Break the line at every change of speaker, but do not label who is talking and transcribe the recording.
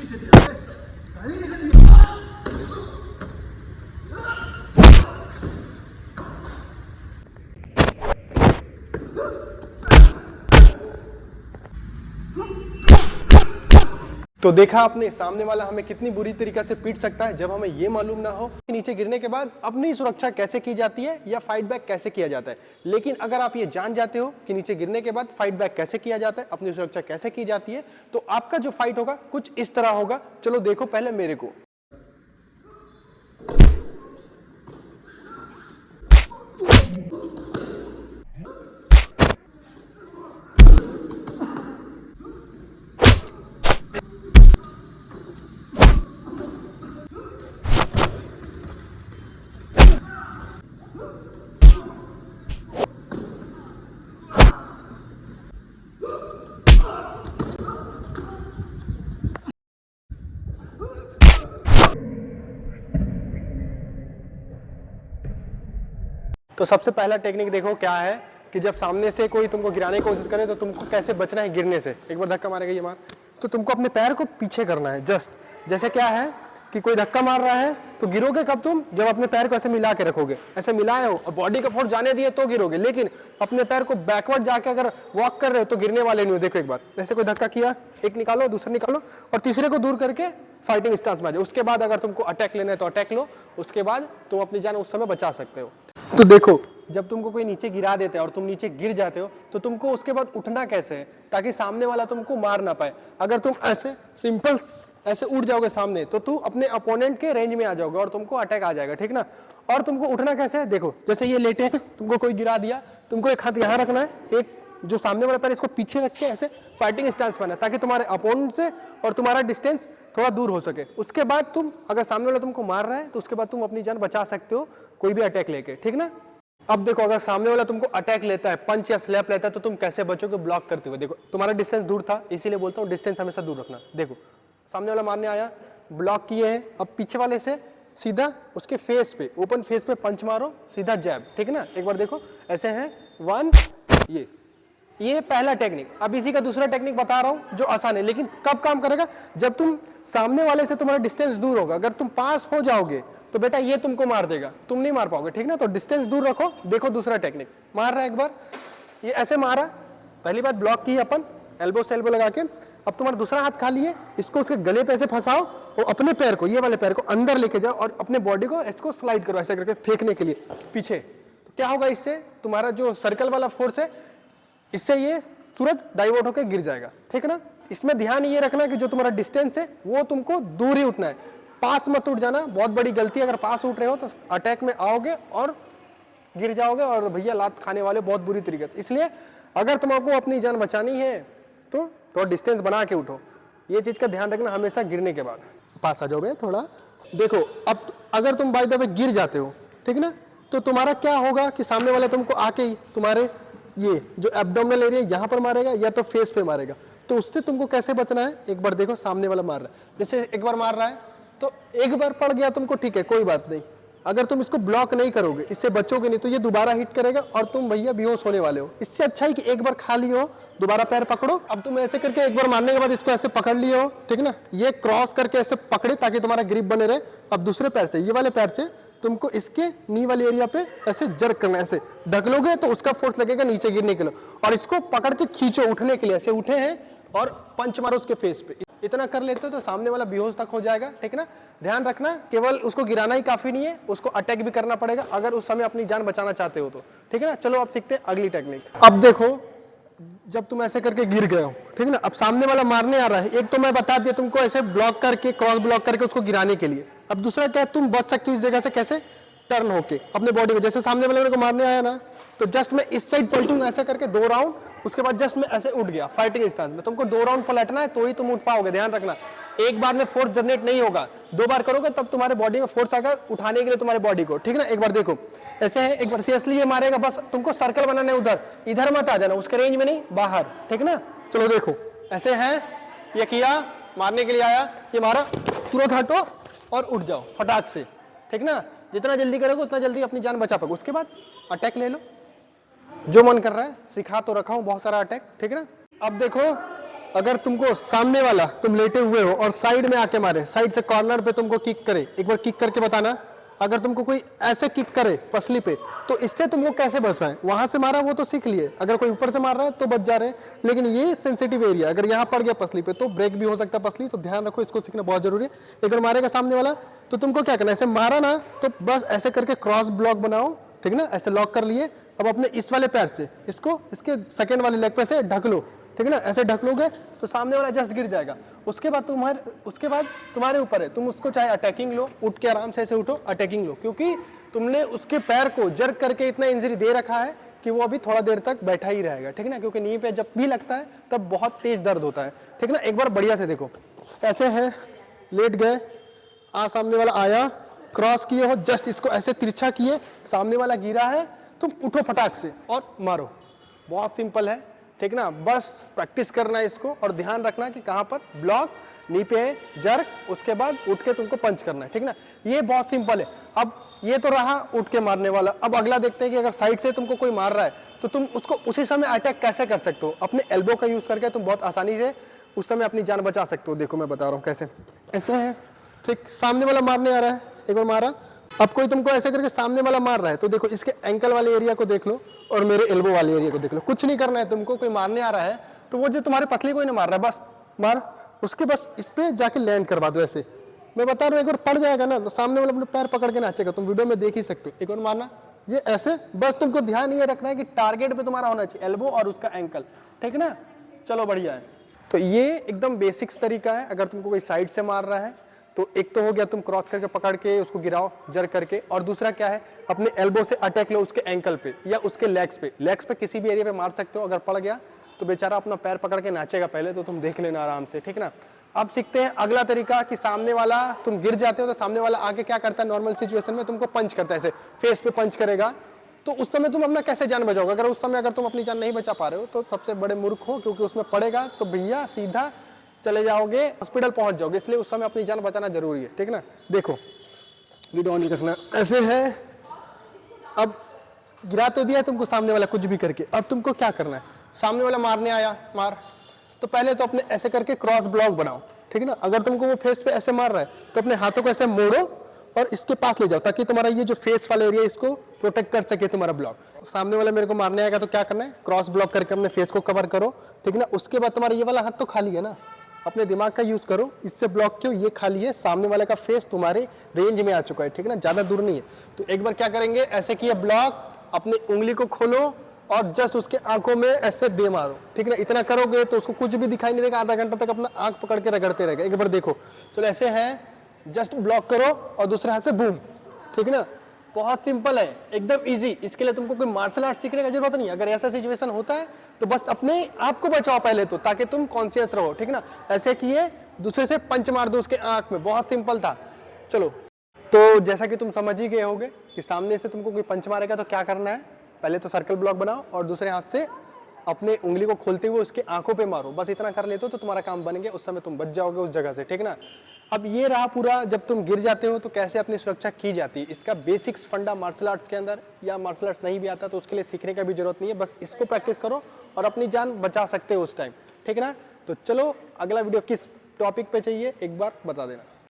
तो देखा आपने सामने वाला हमें कितनी बुरी तरीके से पीट सकता है जब हमें ये मालूम ना हो कि नीचे गिरने के बाद अपनी सुरक्षा कैसे की जाती है या फाइट बैक कैसे किया जाता है। लेकिन अगर आप ये जान जाते हो कि नीचे गिरने के बाद फाइट बैक कैसे किया जाता है, अपनी सुरक्षा कैसे की जाती है, तो आपका जो फाइट होगा कुछ इस तरह होगा। चलो देखो पहले मेरे को। तो सबसे पहला टेक्निक देखो क्या है कि जब सामने से कोई तुमको गिराने की कोशिश करे तो तुमको कैसे बचना है गिरने से। एक बार धक्का मारेगा ये मार, तो तुमको अपने पैर को पीछे करना है। जस्ट जैसे क्या है कि कोई धक्का मार रहा है तो गिरोगे कब तुम, जब अपने पैर को ऐसे मिला के रखोगे, ऐसे मिलाए हो और बॉडी का फोर्स जाने दिए तो गिरोगे। लेकिन अपने पैर को बैकवर्ड जाके अगर वॉक कर रहे हो तो गिरने वाले नहीं हो। देखो एक बार ऐसे कोई धक्का किया, एक निकालो, दूसरा निकालो और तीसरे को दूर करके फाइटिंग स्टांस में आ जाओ। उसके बाद अगर तुमको अटैक लेना है तो अटैक लो, उसके बाद तुम अपनी जान उस समय बचा सकते हो। तो देखो जब तुमको कोई नीचे गिरा देते हैं और तुम नीचे गिर जाते हो तो तुमको उसके बाद उठना कैसे है ताकि सामने वाला तुमको मार ना पाए। अगर तुम ऐसे सिंपल ऐसे उठ जाओगे सामने तो तू अपने अपोनेंट के रेंज में आ जाओगे और तुमको अटैक आ जाएगा, ठीक ना। और तुमको उठना कैसे है, देखो जैसे ये लेटे हैं, तुमको कोई गिरा दिया, तुमको एक हाथ यहाँ रखना है, एक जो सामने वाला पैर इसको पीछे रख के ऐसे फाइटिंग स्टांस बना ताकि तुम्हारे अपोनेंट से और तुम्हारा डिस्टेंस थोड़ा दूर हो सके। उसके बाद तुम अगर सामने वाला तुमको मार रहा है तो उसके बाद तुम अपनी जान बचा सकते हो कोई भी अटैक लेके, ठीक ना। अब देखो अगर सामने वाला तुमको अटैक लेता है, पंच या स्लैप लेता है तो तुम कैसे बचोगे ब्लॉक करते हुए। देखो तुम्हारा डिस्टेंस दूर था, इसीलिए बोलता हूँ डिस्टेंस हमेशा दूर रखना। देखो सामने वाला मारने आया, ब्लॉक किए हैं, अब पीछे वाले से सीधा उसके फेस पे, ओपन फेस पे पंच मारो, सीधा जैब, ठीक ना। एक बार देखो ऐसे है, वन, ये पहला टेक्निक। अब इसी का दूसरा टेक्निक बता रहा हूं जो आसान है, लेकिन कब काम करेगा, जब तुम सामने वाले से तुम्हारा डिस्टेंस दूर होगा। अगर तुम पास हो जाओगे तो बेटा ये तुमको मार देगा, तुम नहीं मार पाओगे, ठीक ना। तो डिस्टेंस दूर रखो। देखो दूसरा टेक्निक, मार रहा है एक बार, ये ऐसे मारा, पहली बार ब्लॉक की अपन एल्बो से एल्बो लगा के। अब तुम्हारा दूसरा हाथ खाली है, इसको उसके गले पे ऐसे फंसाओ और अपने पैर को, ये वाले पैर को अंदर लेके जाओ और अपने बॉडी को इसको स्लाइड करो ऐसे करके फेंकने के लिए पीछे। तो क्या होगा, इससे तुम्हारा जो सर्कल वाला फोर्स है इससे ये तुरंत डाइवर्ट होकर गिर जाएगा, ठीक ना। इसमें ध्यान ये रखना कि जो तुम्हारा डिस्टेंस है वो तुमको दूर ही उठना है, पास मत उठ जाना, बहुत बड़ी गलती। अगर पास उठ रहे हो तो अटैक में आओगे और गिर जाओगे और भैया लात खाने वाले बहुत बुरी तरीके से। इसलिए अगर तुमको अपनी जान बचानी है तो थोड़ा डिस्टेंस बना के उठो, ये चीज का ध्यान रखना हमेशा। गिरने के बाद पास आ जाओगे थोड़ा। देखो अब अगर तुम बाय द वे गिर जाते हो, ठीक ना, तो तुम्हारा क्या होगा कि सामने वाला तुमको आके ही तुम्हारे ये जो एब्डोमिनल एरिया यहां पर मारेगा या तो फेस पे मारेगा। तो उससे तुमको कैसे बचना है, एक बार देखो सामने वाला मार रहा है, जैसे एक बार मार रहा है तो एक बार पड़ गया तुमको, ठीक है कोई बात नहीं। अगर तुम इसको ब्लॉक नहीं करोगे, इससे बचोगे नहीं, तो ये दोबारा हिट करेगा और तुम भैया बेहोश होने वाले हो। इससे अच्छा है कि एक बार खा लियो, दोबारा पैर पकड़ो। अब तुम ऐसे करके एक बार मारने के बाद इसको ऐसे पकड़ लियो हो, ठीक ना, ये क्रॉस करके ऐसे पकड़े ताकि तुम्हारा ग्रिप बने रहे। अब दूसरे पैर से, ये वाले पैर से तुमको इसके नी वाले एरिया पे ऐसे जर्क करना, ऐसे ढकलोगे तो उसका फोर्स लगेगा नीचे गिरने के लिए, और इसको पकड़ के खींचो उठने के लिए। ऐसे उठे हैं और पंच मारो उसके फेस पे। इतना कर लेते हो तो सामने वाला बेहोश तक हो जाएगा, ठीक ना। ध्यान रखना केवल उसको गिराना ही काफी नहीं है, उसको अटैक भी करना पड़ेगा अगर उस समय अपनी जान बचाना चाहते हो तो, ठीक है ना। चलो अब सीखते हैं अगली टेक्निक। अब देखो जब तुम ऐसे करके गिर गए हो, ठीक ना, अब सामने वाला मारने आ रहा है। एक तो मैं बता दिया तुमको ऐसे ब्लॉक करके, क्रॉस ब्लॉक करके उसको गिराने के लिए। अब दूसरा क्या है, तुम बच सकते हो इस जगह से कैसे, टर्न होके अपने बॉडी को, जैसे सामने वाले को मारने आया ना तो जस्ट मैं इस साइड पलटूंगा ऐसे करके 2 राउंड, उसके बाद जस्ट मैं ऐसे उठ गया फाइटिंग स्टांस में। तुमको 2 राउंड पलटना है तो ही तुम उठ पाओगे, ध्यान रखना। एक बार में फोर्स जनरेट नहीं होगा, 2 बार करोगे तब तुम्हारे बॉडी में फोर्स आएगा उठाने के लिए तुम्हारे बॉडी को, ठीक ना। एक बार देखो ऐसे है, एक बार सीरियसली ये मारेगा, बस तुमको सर्कल बनाना है उधर, इधर मत आ जाना, उसके रेंज में नहीं, बाहर, ठीक ना। चलो देखो ऐसे है, ये किया, मारने के लिए आया, ये मारा, तुरंत हटो और उठ जाओ फटाक से, ठीक ना। जितना जल्दी करोगे उतना जल्दी अपनी जान बचा पाओगे। उसके बाद अटैक ले लो, जो मन कर रहा है। सिखा तो रखा हूं बहुत सारा अटैक, ठीक है ना। अब देखो अगर तुमको सामने वाला तुम लेटे हुए हो और साइड में आके मारे, साइड से कॉर्नर पे तुमको किक करे, एक बार किक करके बताना। अगर तुमको कोई ऐसे किक करे पसली पे, तो इससे तुमको कैसे बचना है? वहां से मारा वो तो सीख लिए, अगर कोई ऊपर से मार रहा है तो बच जा रहे हैं, लेकिन ये सेंसिटिव एरिया अगर यहाँ पड़ गया पसली पे तो ब्रेक भी हो सकता है पसली, तो ध्यान रखो, इसको सीखना बहुत जरूरी है। एक बार मारेगा सामने वाला तो तुमको क्या करना है, ऐसे मारा ना तो बस ऐसे करके क्रॉस ब्लॉक बनाओ, ठीक है ना, ऐसे लॉक कर लिए। अब अपने इस वाले पैर से इसको इसके सेकेंड वाले लेग पे से ढक लो, ठीक है ना, ऐसे ढक लोगे तो सामने वाला जस्ट गिर जाएगा। उसके बाद तुम्हारे ऊपर है, तुम उसको चाहे अटैकिंग लो, उठ के आराम से ऐसे उठो, अटैकिंग लो, क्योंकि तुमने उसके पैर को जर्क करके इतना इंजरी दे रखा है कि वो अभी थोड़ा देर तक बैठा ही रहेगा, ठीक है ना, क्योंकि नी पे जब भी लगता है तब बहुत तेज दर्द होता है, ठीक है ना। एक बार बढ़िया से देखो, ऐसे है, लेट गए, सामने वाला आया, क्रॉस किए हो, जस्ट इसको ऐसे तिरछा किए, सामने वाला गिरा है, तुम उठो फटाक से और मारो। बहुत सिंपल है, ठीक ना, बस प्रैक्टिस करना है इसको और ध्यान रखना कि कहां पर ब्लॉक, नी पे जर्क, उसके बाद उठ के तुमको पंच करना है, ठीक ना। ये बहुत सिंपल है। अब ये तो रहा उठ के मारने वाला। अब अगला देखते हैं कि अगर साइड से तुमको कोई मार रहा है तो तुम उसको उसी समय अटैक कैसे कर सकते हो। अपने एल्बो का यूज करके तुम बहुत आसानी से उस समय अपनी जान बचा सकते हो। देखो मैं बता रहा हूँ कैसे। ऐसे है, ठीक, सामने वाला मारने आ रहा है, एक बार मारा, अब कोई तुमको ऐसे करके सामने वाला मार रहा है तो देखो इसके एंकल वाले एरिया को देख लो और मेरे एल्बो वाले एरिया को देख लो। कुछ नहीं करना है तुमको, कोई मारने आ रहा है तो वो जो तुम्हारे पसली को ही नहीं मार रहा है, बस मार, उसके बस इस पे जाके लैंड करवा दो। ऐसे मैं बता रहा हूँ, एक बार पड़ जाएगा ना तो सामने वाला अपने पैर पकड़ के नाचेगा, तुम वीडियो में देख ही सकते हो। एक बार मारना, ये ऐसे, बस तुमको ध्यान ये रखना है कि टारगेट पे तुम्हारा होना चाहिए एल्बो और उसका एंकल, ठीक ना। चलो बढ़िया है। तो ये एकदम बेसिक्स तरीका है। अगर तुमको कोई साइड से मार रहा है तो एक तो हो गया, तुम क्रॉस करके पकड़ के उसको गिराओ जर करके, और दूसरा क्या है, अपने एल्बो से अटैक लो उसके एंकल पे या उसके लेग्स पे। लेग्स पे किसी भी एरिया पे मार सकते हो। अगर पड़ गया तो बेचारा अपना पैर पकड़ के नाचेगा, पहले तो तुम देख लेना आराम से, ठीक ना। अब सीखते हैं अगला तरीका कि सामने वाला, तुम गिर जाते हो तो सामने वाला आगे क्या करता है, नॉर्मल सिचुएशन में तुमको पंच करता है, ऐसे फेस पे पंच करेगा, तो उस समय तुम अपना कैसे जान बचाओगे। अगर उस समय अगर तुम अपनी जान नहीं बचा पा रहे हो तो सबसे बड़े मूर्ख हो, क्योंकि उसमें पड़ेगा तो भैया सीधा चले जाओगे, हॉस्पिटल पहुंच जाओगे। इसलिए उस समय अपनी जान बचाना जरूरी है, ठीक ना। देखो वीडियो ऑन रखना, ऐसे है, अब गिरा तो दिया तुमको सामने वाला कुछ भी करके। अब तुमको क्या करना है, सामने वाला मारने आया, मार, तो पहले तो अपने ऐसे करके क्रॉस ब्लॉक बनाओ, ठीक है ना। अगर तुमको वो फेस पे ऐसे मार रहा है तो अपने हाथों को ऐसे मोड़ो और इसके पास ले जाओ, ताकि तुम्हारा ये जो फेस वाला एरिया इसको प्रोटेक्ट कर सके तुम्हारा ब्लॉक। सामने वाला मेरे को मारने आएगा तो क्या करना है, क्रॉस ब्लॉक करके अपने फेस को कवर करो, ठीक है ना। उसके बाद तुम्हारा ये वाला हाथ तो खाली है ना, अपने दिमाग का यूज करो, इससे ब्लॉक क्यों, ये खाली है, सामने वाले का फेस तुम्हारे रेंज में आ चुका है, ठीक है ना, ज्यादा दूर नहीं है। तो एक बार क्या करेंगे, ऐसे किए ब्लॉक, अपनी उंगली को खोलो और जस्ट उसके आंखों में ऐसे दे मारो, ठीक है ना। इतना करोगे तो उसको कुछ भी दिखाई नहीं देगा, आधा घंटा तक अपना आंख पकड़ के रगड़ते रहेगा। एक बार देखो, तो ऐसे है, जस्ट ब्लॉक करो और दूसरे हाथ से बूम, ठीक है ना। बहुत सिंपल है, एकदम इजी। इसके लिए तुमको कोई मार्शल आर्ट सीखने का जरूरत नहीं है। अगर ऐसा सिचुएशन होता है तो बस अपने आप को बचाओ पहले तो, ताकि तुम कॉन्शियस रहो, ठीक ना। ऐसे किए, दूसरे से पंच मार दो उसके आंख में, बहुत सिंपल था। चलो, तो जैसा कि तुम समझ ही गए होगे कि सामने से तुमको कोई पंच मारेगा तो क्या करना है, पहले तो सर्कल ब्लॉक बनाओ और दूसरे हाथ से अपने उंगली को खोलते हुए उसके आंखों पे मारो। बस इतना कर लेते हो तो तुम्हारा काम बन गया, उस समय तुम बच जाओगे उस जगह से, ठीक ना। अब ये रहा पूरा, जब तुम गिर जाते हो तो कैसे अपनी सुरक्षा की जाती है, इसका बेसिक्स फंडा मार्शल आर्ट्स के अंदर, या मार्शल आर्ट्स नहीं भी आता तो उसके लिए सीखने का भी जरूरत नहीं है, बस इसको प्रैक्टिस करो और अपनी जान बचा सकते हो उस टाइम, ठीक है ना। तो चलो अगला वीडियो किस टॉपिक पे चाहिए एक बार बता देना।